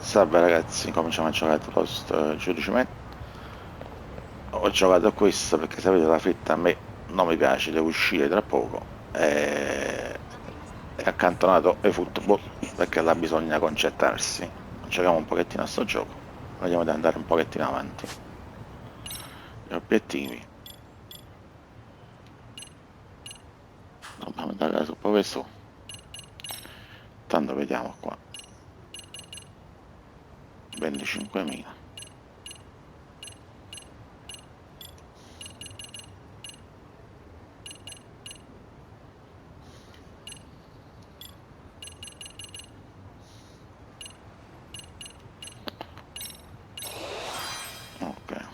Salve ragazzi, cominciamo a giocare Judgment. Ho giocato a questo perché sapete la fretta a me non mi piace, devo uscire tra poco e accantonato e football perché là bisogna concentrarsi. Giochiamo un pochettino a sto gioco, vediamo di andare un pochettino avanti. Gli obiettivi, dobbiamo andare su proprio su, tanto vediamo qua, 25.000. Ok,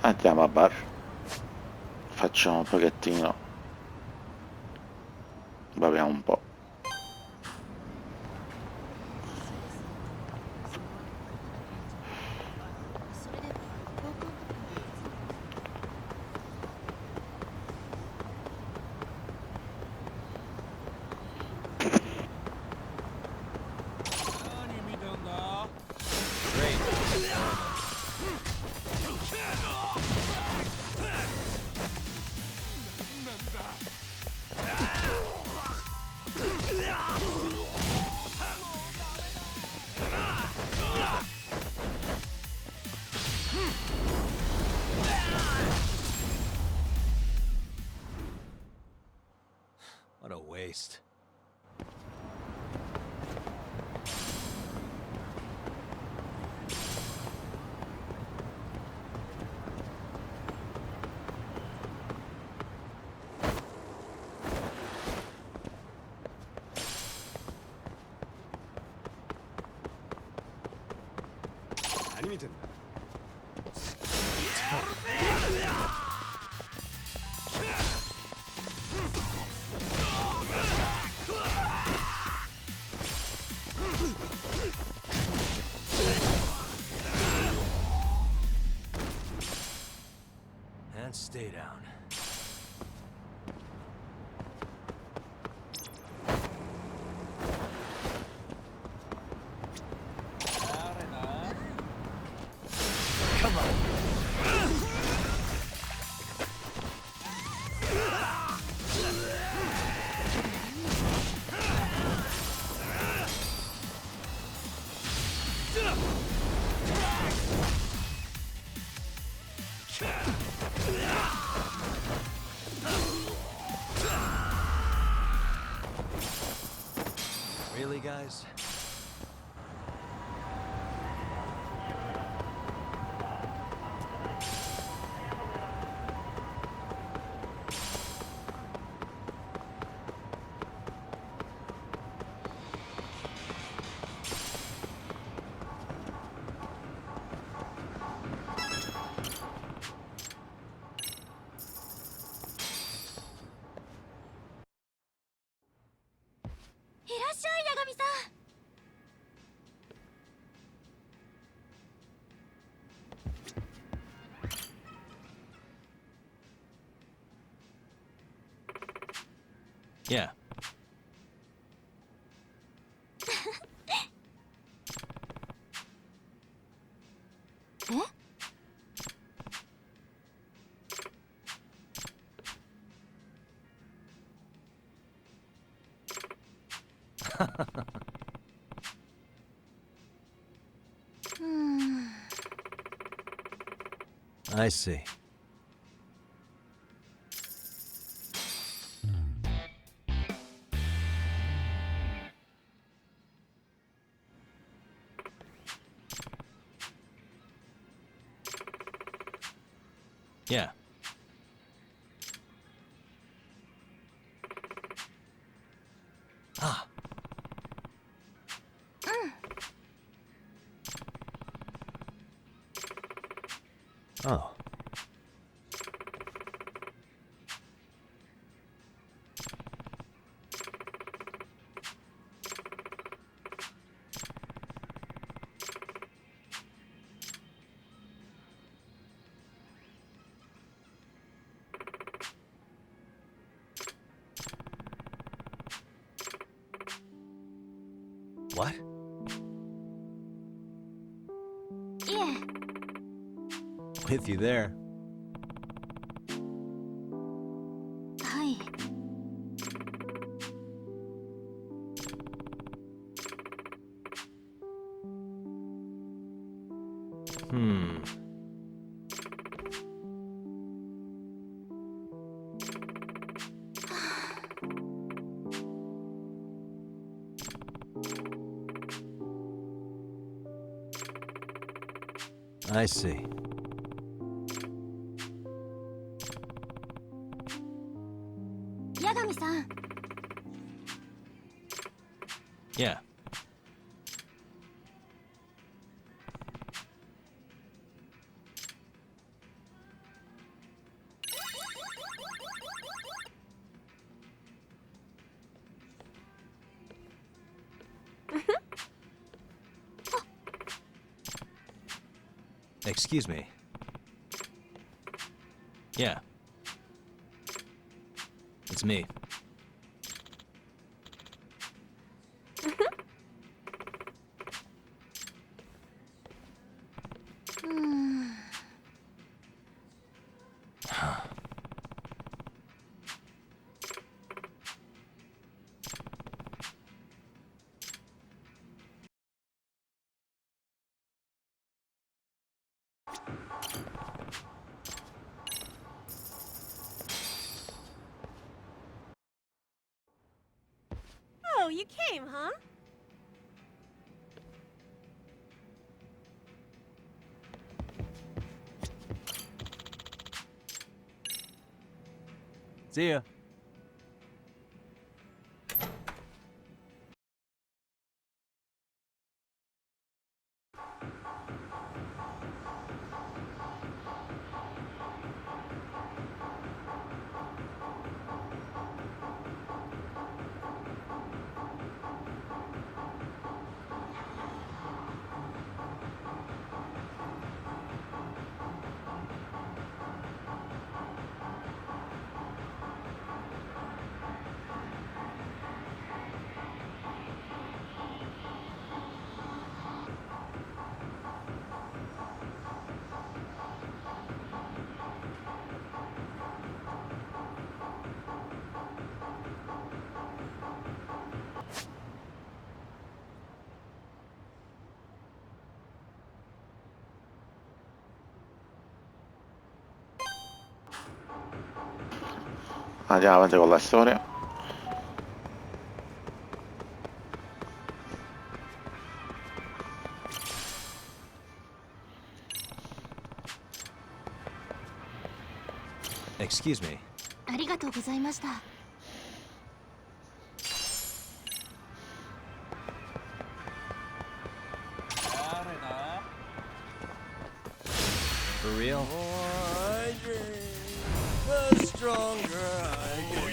andiamo a bar, facciamo un pochettino, beviamo un po'. What a waste. And stay down. Come on. Really, guys? Yeah. I see. Yeah. Ah. Oh. What? いえ、 With you there. はい。 Hmm. I see. 八神さん、 Yeah. Excuse me. Yeah. It's me. Oh, you came, huh? See ya. Andiamo avanti con la storia. Excuse me. ありがとうございました。 For real? The more I drink, the stronger I get.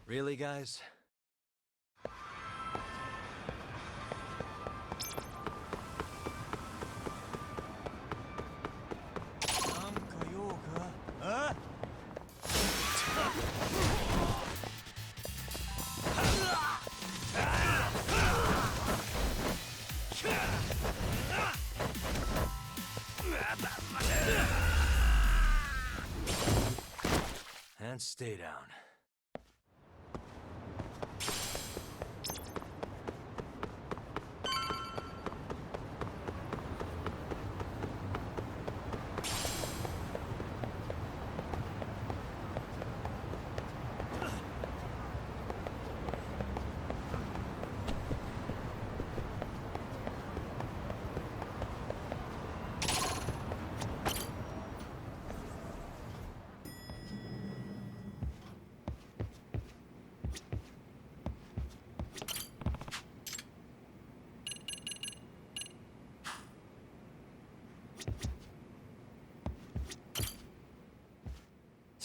Really, guys? Huh? And stay down.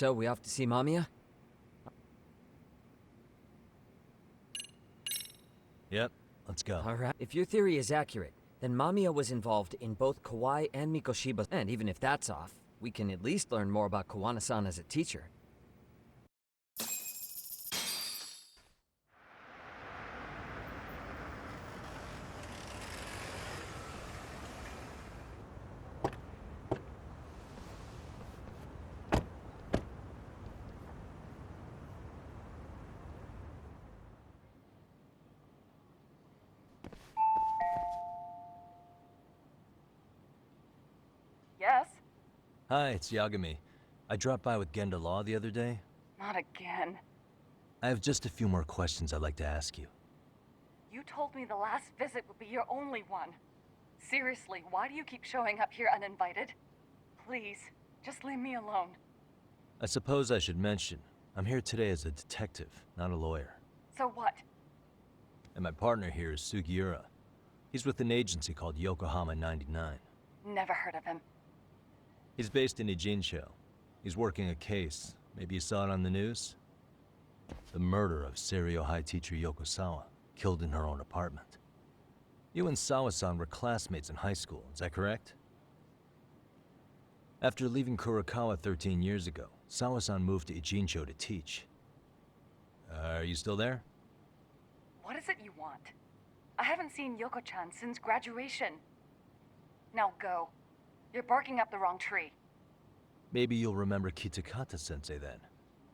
So, we off to see Mamiya? Yep, let's go. Alright. If your theory is accurate, then Mamiya was involved in both Kawai and Mikoshiba. And even if that's off, we can at least learn more about Kawana-san as a teacher. Yes? Hi, it's Yagami. I dropped by with Genda Law the other day. Not again. I have just a few more questions I'd like to ask you. You told me the last visit would be your only one. Seriously, why do you keep showing up here uninvited? Please, just leave me alone. I suppose I should mention, I'm here today as a detective, not a lawyer. So what? And my partner here is Sugiura. He's with an agency called Yokohama 99. Never heard of him. He's based in Ijincho. He's working a case. Maybe you saw it on the news? The murder of Seiryo High teacher Yoko Sawa, killed in her own apartment. You and Sawa-san were classmates in high school, is that correct? After leaving Kurokawa 13 years ago, Sawa-san moved to Ijincho to teach. Are you still there? What is it you want? I haven't seen Yoko-chan since graduation. Now go. You're barking up the wrong tree. Maybe you'll remember Kitakata-sensei then.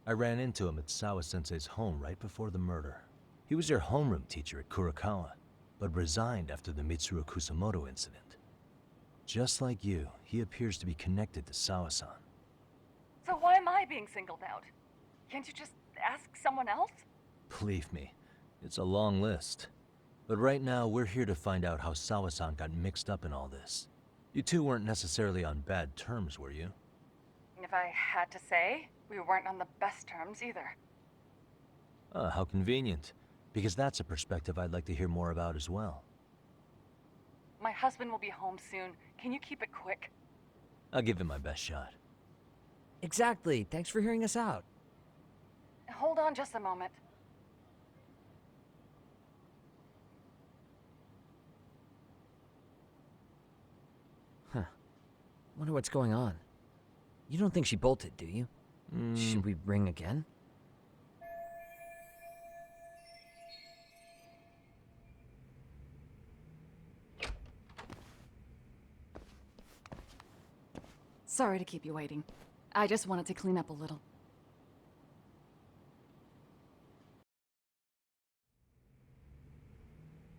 I ran into him at Sawa-sensei's home right before the murder. He was your homeroom teacher at Kurokawa, but resigned after the Mitsuru Kusamoto incident. Just like you, he appears to be connected to Sawa-san. So why am I being singled out? Can't you just ask someone else? Believe me, it's a long list. But right now, we're here to find out how Sawa-san got mixed up in all this. You two weren't necessarily on bad terms, were you? If I had to say, we weren't on the best terms either. Ah, how convenient. Because that's a perspective I'd like to hear more about as well. My husband will be home soon. Can you keep it quick? I'll give it my best shot. Exactly. Thanks for hearing us out. Hold on just a moment. Huh. Wonder what's going on. You don't think she bolted, do you? Should we ring again? Sorry to keep you waiting. I just wanted to clean up a little.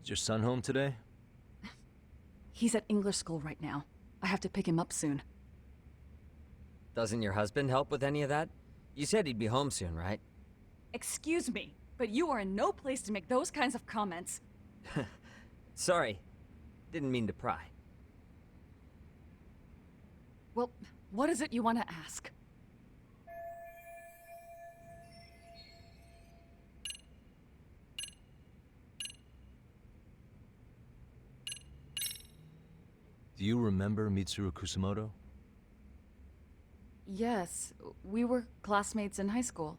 Is your son home today? He's at English school right now. I have to pick him up soon. Doesn't your husband help with any of that? You said he'd be home soon, right? Excuse me, but you are in no place to make those kinds of comments. Sorry. Didn't mean to pry. Well, what is it you want to ask? Do you remember Mitsuru Kusamoto? Yes, we were classmates in high school.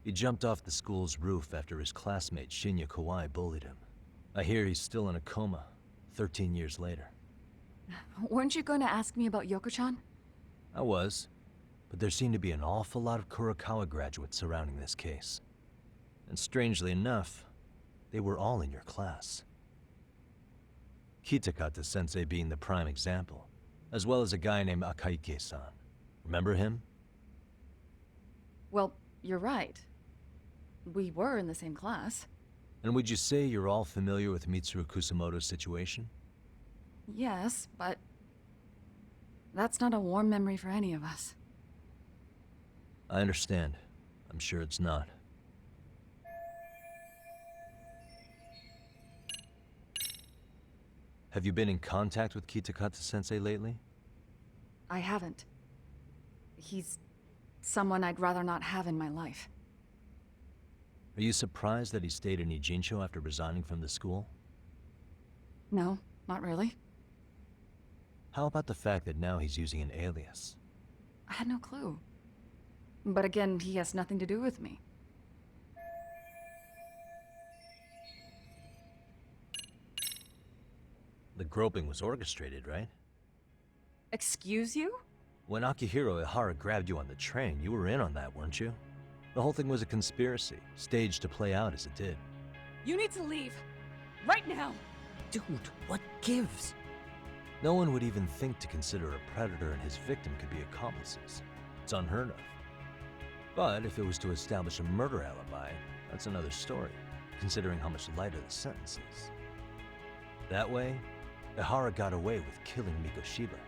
He jumped off the school's roof after his classmate Shinya Kawai bullied him. I hear he's still in a coma, 13 years later. Weren't you going to ask me about Yoko-chan? I was, but there seemed to be an awful lot of Kurokawa graduates surrounding this case. And strangely enough, they were all in your class. Kitakata-sensei being the prime example, as well as a guy named Akaike-san. Remember him? Well, you're right. We were in the same class. And would you say you're all familiar with Mitsuru Kusamoto's situation? Yes, but that's not a warm memory for any of us. I understand. I'm sure it's not. Have you been in contact with Kitakata-sensei lately? I haven't. He's someone I'd rather not have in my life. Are you surprised that he stayed in Ijincho after resigning from the school? No, not really. How about the fact that now he's using an alias? I had no clue. But again, he has nothing to do with me. The groping was orchestrated, right? Excuse you? When Akihiro Ihara grabbed you on the train, you were in on that, weren't you? The whole thing was a conspiracy, staged to play out as it did. You need to leave. Right now. Dude, what gives? No one would even think to consider a predator and his victim could be accomplices. It's unheard of. But if it was to establish a murder alibi, that's another story, considering how much lighter the sentence is. That way, Ihara got away with killing Mikoshiba,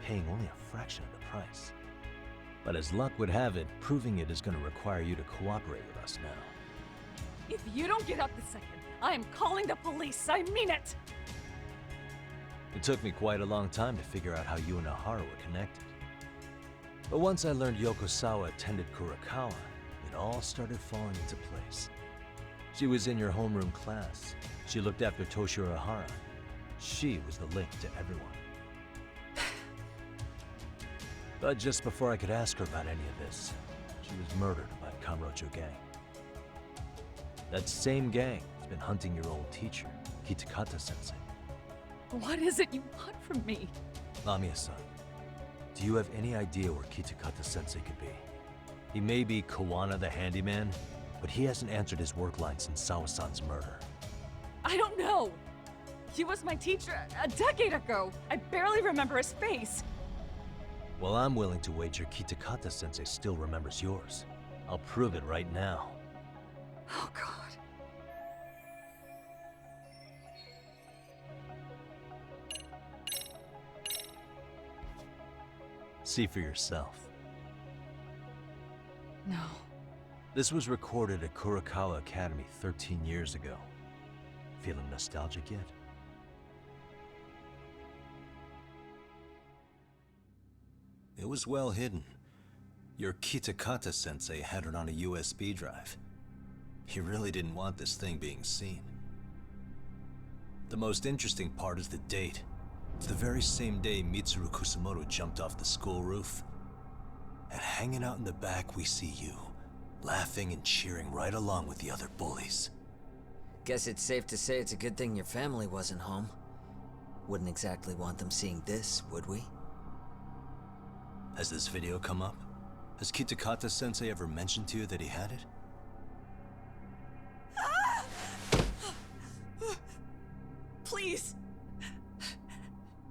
paying only a fraction of the price. But as luck would have it, proving it is going to require you to cooperate with us now. If you don't get up this second, I am calling the police. I mean it. It took me quite a long time to figure out how you and Ihara were connected. But once I learned Yokosawa attended Kurakawa, it all started falling into place. She was in your homeroom class. She looked after Toshiro Ihara. She was the link to everyone. But just before I could ask her about any of this, she was murdered by Kamurocho gang. That same gang has been hunting your old teacher, Kitakata-sensei. What is it you want from me? Lamia-san, do you have any idea where Kitakata-sensei could be? He may be Kawana the handyman, but he hasn't answered his work line since Sawa-san's murder. I don't know. He was my teacher a decade ago. I barely remember his face. Well, I'm willing to wager Kitakata-sensei still remembers yours. I'll prove it right now. Oh, God. See for yourself. No. This was recorded at Kurakawa Academy 13 years ago. Feeling nostalgic yet? It was well hidden. Your Kitakata-sensei had it on a USB drive. He really didn't want this thing being seen. The most interesting part is the date. It's the very same day Mitsuru Kusumoto jumped off the school roof. And hanging out in the back, we see you, laughing and cheering right along with the other bullies. Guess it's safe to say it's a good thing your family wasn't home. Wouldn't exactly want them seeing this, would we? Has this video come up? Has Kitakata-sensei ever mentioned to you that he had it? Please.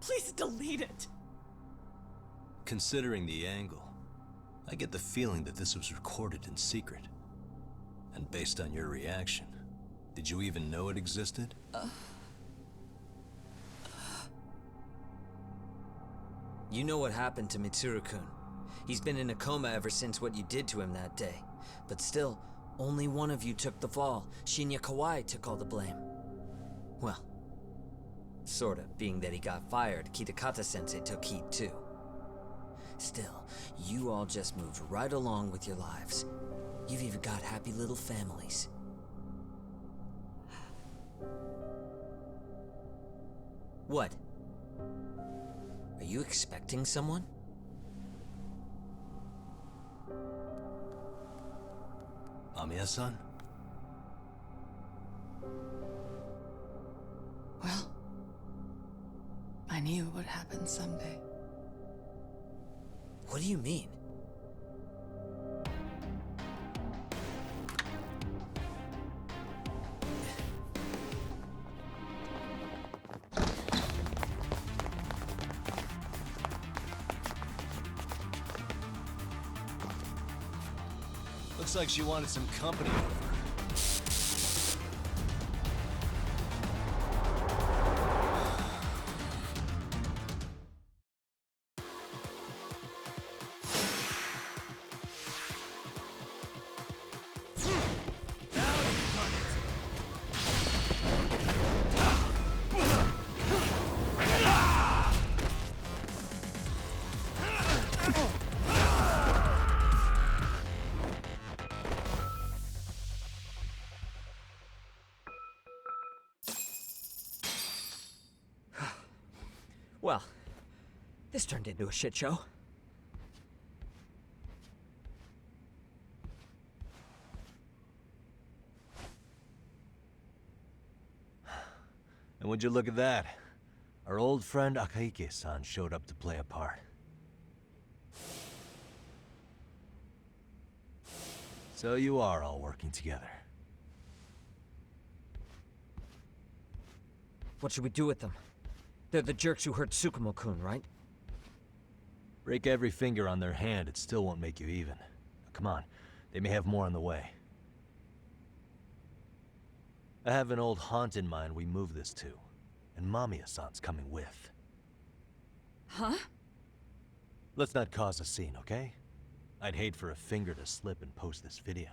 Please delete it. Considering the angle, I get the feeling that this was recorded in secret. And based on your reaction, did you even know it existed? You know what happened to Mitsuru-kun. He's been in a coma ever since what you did to him that day. But still, only one of you took the fall. Shinya Kawai took all the blame. Well, sorta, being that he got fired, Kitakata-sensei took heat too. Still, you all just moved right along with your lives. You've even got happy little families. What? Are you expecting someone? Amiya-san? Well, I knew it would happen someday. What do you mean? Looks like she wanted some company over. Well, this turned into a shit show. And would you look at that? Our old friend Akaike-san showed up to play a part. So you are all working together. What should we do with them? They're the jerks who hurt Tsukumo-kun, right? Break every finger on their hand, it still won't make you even. Come on, they may have more on the way. I have an old haunt in mind we move this to, and Mamiya-san's coming with. Huh? Let's not cause a scene, okay? I'd hate for a finger to slip and post this video.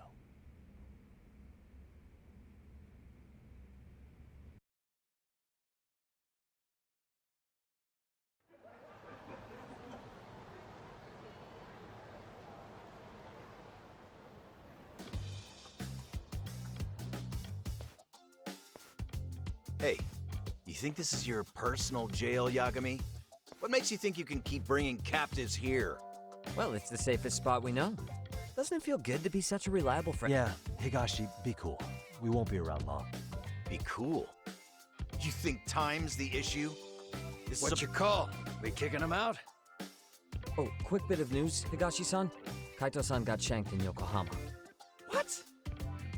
Hey, you think this is your personal jail, Yagami? What makes you think you can keep bringing captives here? Well, it's the safest spot we know. Doesn't it feel good to be such a reliable friend? Yeah, Higashi, be cool. We won't be around long. Be cool. You think time's the issue? This What's is your call? We kicking him out? Oh, quick bit of news, Higashi-san. Kaito-san got shanked in Yokohama. What?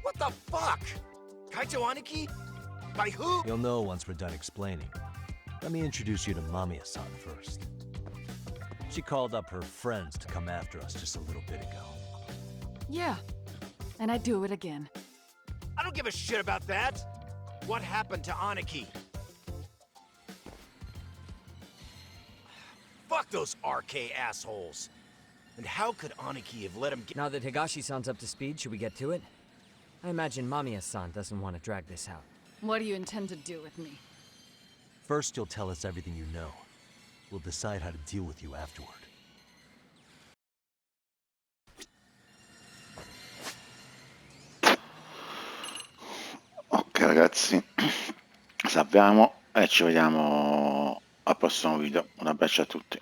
What the fuck? Kaito Aniki? By who? You'll know once we're done explaining. Let me introduce you to Mamiya-san first. She called up her friends to come after us just a little bit ago. Yeah. And I'd do it again. I don't give a shit about that. What happened to Aniki? Fuck those RK assholes. And how could Aniki have let him get— Now that Higashi-san's up to speed, should we get to it? I imagine Mamiya-san doesn't want to drag this out. What do you intend to do with me? First, you'll tell us everything you know. We'll decide how to deal with you afterward. Ok ragazzi, salviamo e ci vediamo al prossimo video. Un abbraccio a tutti.